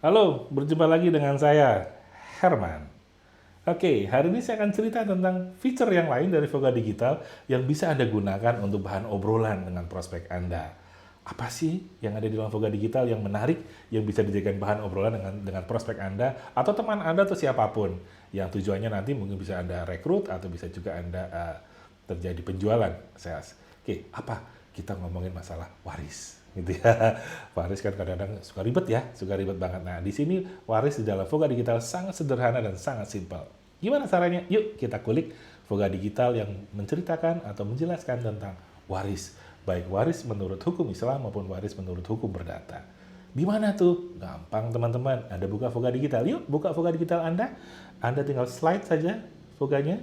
Halo, berjumpa lagi dengan saya, Herman. Oke, hari ini saya akan cerita tentang fitur yang lain dari Voga Digital yang bisa Anda gunakan untuk bahan obrolan dengan prospek Anda. Apa sih yang ada di dalam Voga Digital yang menarik, yang bisa dijadikan bahan obrolan dengan prospek Anda, atau teman Anda, atau siapapun, yang tujuannya nanti mungkin bisa Anda rekrut, atau bisa juga Anda terjadi penjualan, sales. Oke, apa? Kita ngomongin masalah waris gitu ya. Waris kan kadang-kadang suka ribet ya, suka ribet banget. Nah, di sini waris di dalam Voga Digital sangat sederhana dan sangat simpel. Gimana caranya? Yuk kita kulik Voga Digital yang menceritakan atau menjelaskan tentang waris. Baik waris menurut hukum Islam maupun waris menurut hukum perdata. Di mana tuh? Gampang teman-teman. Anda buka Voga Digital. Yuk buka Voga Digital Anda. Anda tinggal slide saja Voganya.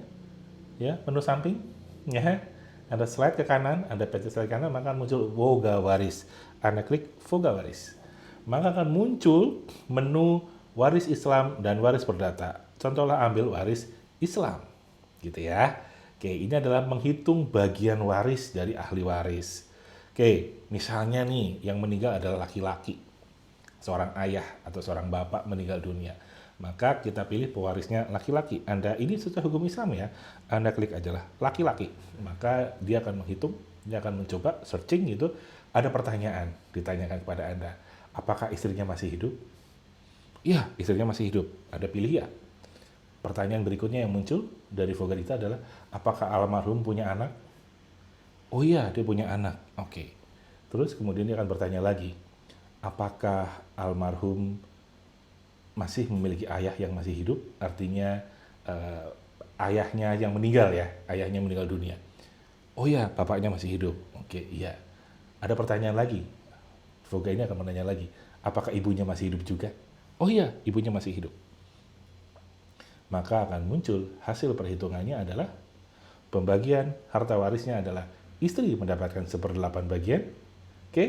Ya, menu samping. Ya, Anda slide ke kanan, Anda pencet slide kanan, maka akan muncul Voga Waris. Anda klik Voga Waris. Maka akan muncul menu waris Islam dan waris perdata. Contohlah ambil waris Islam. Gitu ya. Oke, ini adalah menghitung bagian waris dari ahli waris. Oke, misalnya nih, yang meninggal adalah laki-laki. Seorang ayah atau seorang bapak meninggal dunia. Maka kita pilih pewarisnya laki-laki. Anda ini sesuai hukum Islam ya. Anda klik aja lah laki-laki. Maka dia akan menghitung, dia akan mencoba searching gitu. Ada pertanyaan ditanyakan kepada Anda. Apakah istrinya masih hidup? Iya, istrinya masih hidup. Ada pilih ya. Pertanyaan berikutnya yang muncul dari Voga Dita adalah apakah almarhum punya anak? Oh iya, dia punya anak. Oke. Terus kemudian dia akan bertanya lagi, apakah almarhum masih memiliki ayah yang masih hidup? Artinya eh, ayahnya yang meninggal ya, ayahnya meninggal dunia. Oh iya, bapaknya masih hidup. Oke, iya. Ada pertanyaan lagi. Voga ini akan menanya lagi, apakah ibunya masih hidup juga? Oh iya, ibunya masih hidup. Maka akan muncul hasil perhitungannya adalah pembagian harta warisnya adalah istri mendapatkan 1/8 bagian, oke,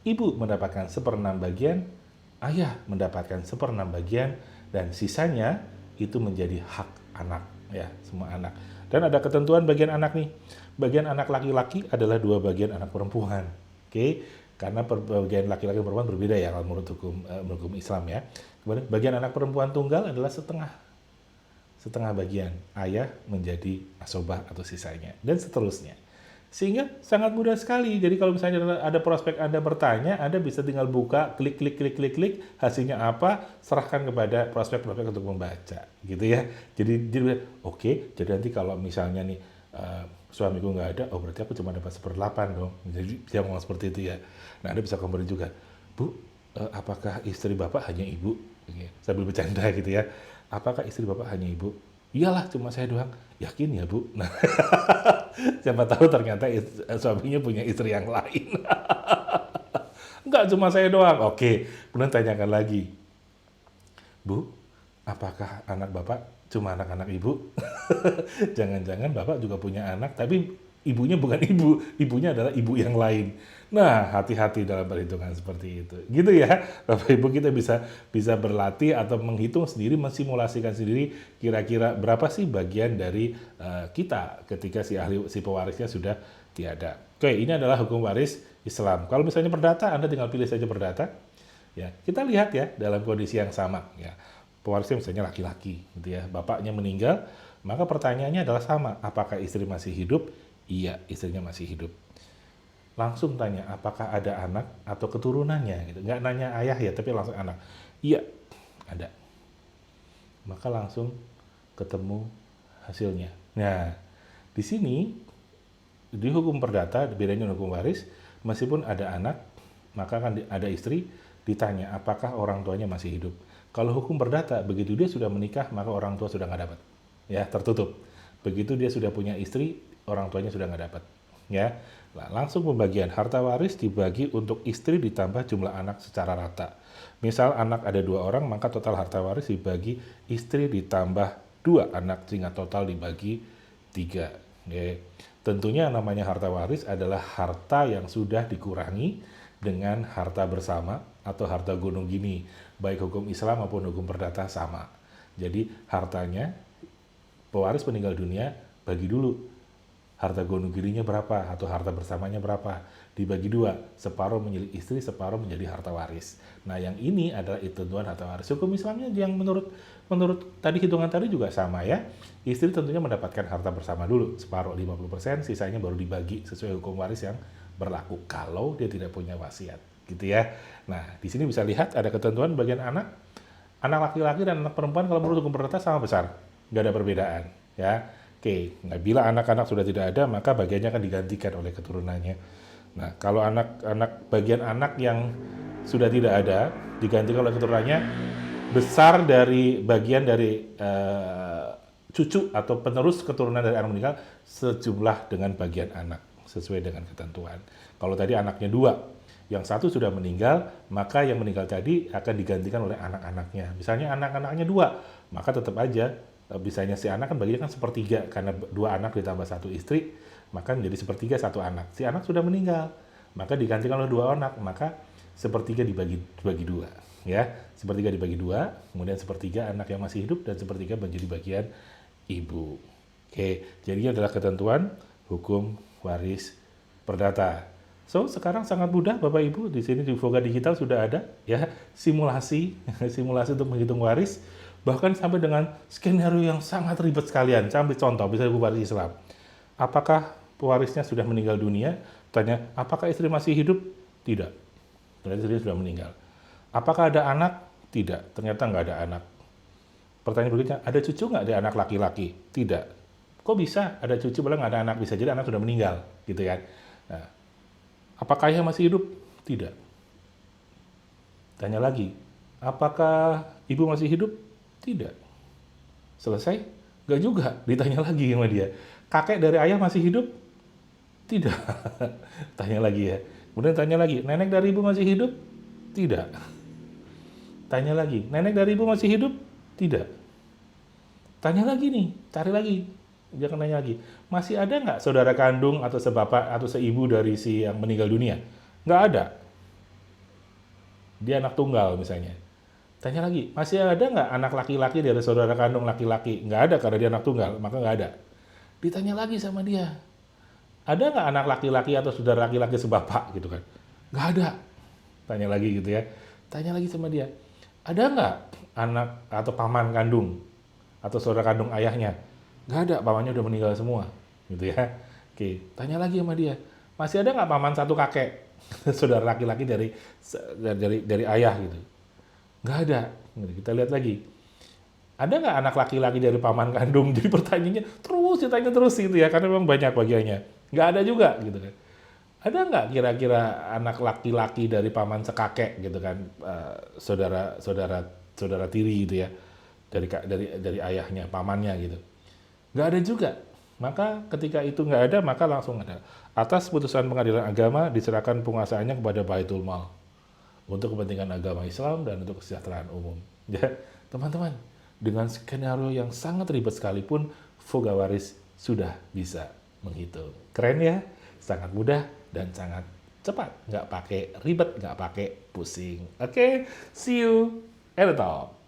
ibu mendapatkan 1/6 bagian, ayah mendapatkan 1/6 bagian, dan sisanya itu menjadi hak anak, ya, semua anak. Dan ada ketentuan bagian anak nih. Bagian anak laki-laki adalah 2 bagian anak perempuan, oke, karena bagian laki-laki dan perempuan berbeda ya kalau menurut hukum Islam ya. Kemudian bagian anak perempuan tunggal adalah setengah bagian, ayah menjadi asobah atau sisanya, dan seterusnya. Sehingga sangat mudah sekali. Jadi kalau misalnya ada prospek Anda bertanya, Anda bisa tinggal buka, klik, klik, klik, klik, klik, hasilnya apa, serahkan kepada prospek-prospek untuk membaca, gitu ya. Jadi oke, jadi nanti kalau misalnya nih suamiku nggak ada, oh berarti aku cuma dapat 1/8 dong. Jadi dia ngomong seperti itu ya. Nah, Anda bisa komen juga, Bu, apakah istri Bapak hanya ibu? Sambil bercanda gitu ya. Apakah istri Bapak hanya ibu? Iyalah, cuma saya doang. Yakin ya, Bu? Nah, siapa tahu ternyata suaminya punya istri yang lain. Enggak, cuma saya doang. Oke, kemudian tanyakan lagi. Bu, apakah anak Bapak cuma anak-anak Ibu? Jangan-jangan Bapak juga punya anak, tapi ibunya bukan ibu, ibunya adalah ibu yang lain. Nah, hati-hati dalam perhitungan seperti itu. Gitu ya, Bapak Ibu, kita bisa berlatih atau menghitung sendiri, mensimulasikan sendiri kira-kira berapa sih bagian dari kita ketika si pewarisnya sudah tiada. Oke, ini adalah hukum waris Islam. Kalau misalnya perdata, Anda tinggal pilih saja perdata. Ya, kita lihat ya dalam kondisi yang sama ya. Pewarisnya misalnya laki-laki gitu ya. Bapaknya meninggal, maka pertanyaannya adalah sama, apakah istri masih hidup? Iya, istrinya masih hidup. Langsung tanya, apakah ada anak atau keturunannya gitu. Nggak nanya ayah ya, tapi langsung anak. Iya, ada. Maka langsung ketemu hasilnya. Nah, di sini di hukum perdata bedanya dengan hukum waris, meskipun ada anak, maka akan ada istri, ditanya apakah orang tuanya masih hidup. Kalau hukum perdata, begitu dia sudah menikah, maka orang tua sudah nggak dapat. Ya, tertutup. Begitu dia sudah punya istri, orang tuanya sudah nggak dapat. Ya, nah, langsung pembagian harta waris dibagi untuk istri ditambah jumlah anak secara rata. Misal anak ada 2 orang, maka total harta waris dibagi istri ditambah 2 anak, sehingga total dibagi 3. Ya. Tentunya namanya harta waris adalah harta yang sudah dikurangi dengan harta bersama atau harta gunung gini, baik hukum Islam maupun hukum perdata sama. Jadi hartanya pewaris meninggal dunia bagi dulu harta gonogirinya berapa atau harta bersamanya berapa. dibagi dua, separuh milik istri, separuh menjadi harta waris. Nah, yang ini adalah ketentuan harta waris. Hukum Islamnya yang menurut tadi hitungan tadi juga sama ya. Istri tentunya mendapatkan harta bersama dulu, separuh 50%, sisanya baru dibagi sesuai hukum waris yang berlaku kalau dia tidak punya wasiat, gitu ya. Nah, di sini bisa lihat ada ketentuan bagian anak laki-laki dan anak perempuan kalau menurut hukum perdata sama besar, nggak ada perbedaan, ya. Oke, nah bila anak-anak sudah tidak ada, maka bagiannya akan digantikan oleh keturunannya. Nah, kalau bagian anak yang sudah tidak ada, digantikan oleh keturunannya, besar dari bagian dari cucu atau penerus keturunan dari anak meninggal sejumlah dengan bagian anak, sesuai dengan ketentuan. Kalau tadi anaknya 2, yang 1 sudah meninggal, maka yang meninggal tadi akan digantikan oleh anak-anaknya. Misalnya anak-anaknya 2, maka tetap aja, misalnya si anak kan baginya kan sepertiga, karena 2 anak ditambah 1 istri, maka menjadi sepertiga 1 anak. Si anak sudah meninggal, maka digantikan oleh 2 anak, maka sepertiga dibagi 2, ya. Sepertiga dibagi 2, kemudian sepertiga anak yang masih hidup dan sepertiga menjadi bagian ibu. Oke, jadi adalah ketentuan hukum waris perdata. So, sekarang sangat mudah Bapak Ibu, di sini di Voga Digital sudah ada ya simulasi untuk menghitung waris, bahkan sampai dengan skenario yang sangat ribet sekalian. Sampai contoh, misalnya hukum waris Islam. Apakah pewarisnya sudah meninggal dunia? Tanya, apakah istri masih hidup? Tidak. Ternyata istri sudah meninggal. Apakah ada anak? Tidak. Ternyata nggak ada anak. Pertanyaan berikutnya, ada cucu nggak ada anak laki-laki? Tidak. Kok bisa ada cucu malah nggak ada anak? Bisa jadi anak sudah meninggal, gitu kan? Nah, apakah ayah masih hidup? Tidak. Tanya lagi, apakah ibu masih hidup? Tidak. Selesai? Nggak juga. Ditanya lagi sama dia. Kakek dari ayah masih hidup? Tidak. Tanya lagi ya. Kemudian tanya lagi, nenek dari ibu masih hidup? Tidak. Tanya lagi, nenek dari ibu masih hidup? Tidak. Tanya lagi nih, cari lagi. Jangan tanya lagi. Masih ada nggak saudara kandung atau sebapak atau seibu dari si yang meninggal dunia? Nggak ada. Dia anak tunggal misalnya. Tanya lagi, masih ada nggak anak laki-laki dari saudara kandung laki-laki? Nggak ada karena dia anak tunggal, maka nggak ada. Ditanya lagi sama dia, ada nggak anak laki-laki atau saudara laki-laki sebapak gitu kan? Nggak ada. Tanya lagi gitu ya. Tanya lagi sama dia, ada nggak anak atau paman kandung atau saudara kandung ayahnya? Nggak ada, pamannya udah meninggal semua, gitu ya. Oke, tanya lagi sama dia, masih ada nggak paman satu kakek, saudara laki-laki dari ayah gitu? Nggak ada. Kita lihat lagi, ada nggak anak laki-laki dari paman kandung? Jadi pertanyaannya terus ditanya terus gitu ya, karena memang banyak bagiannya. Nggak ada juga gitu kan. Ada nggak kira-kira anak laki-laki dari paman sekakek gitu kan, saudara tiri gitu ya, dari ayahnya, pamannya gitu. Nggak ada juga. Maka ketika itu nggak ada, maka langsung ada. Atas putusan pengadilan agama diserahkan penguasaannya kepada Baitul Mal untuk kepentingan agama Islam dan untuk kesejahteraan umum. Ya, teman-teman, dengan skenario yang sangat ribet sekalipun, Voga Waris sudah bisa menghitung. Keren ya? Sangat mudah dan sangat cepat. Nggak pakai ribet, nggak pakai pusing. Oke, see you at the top.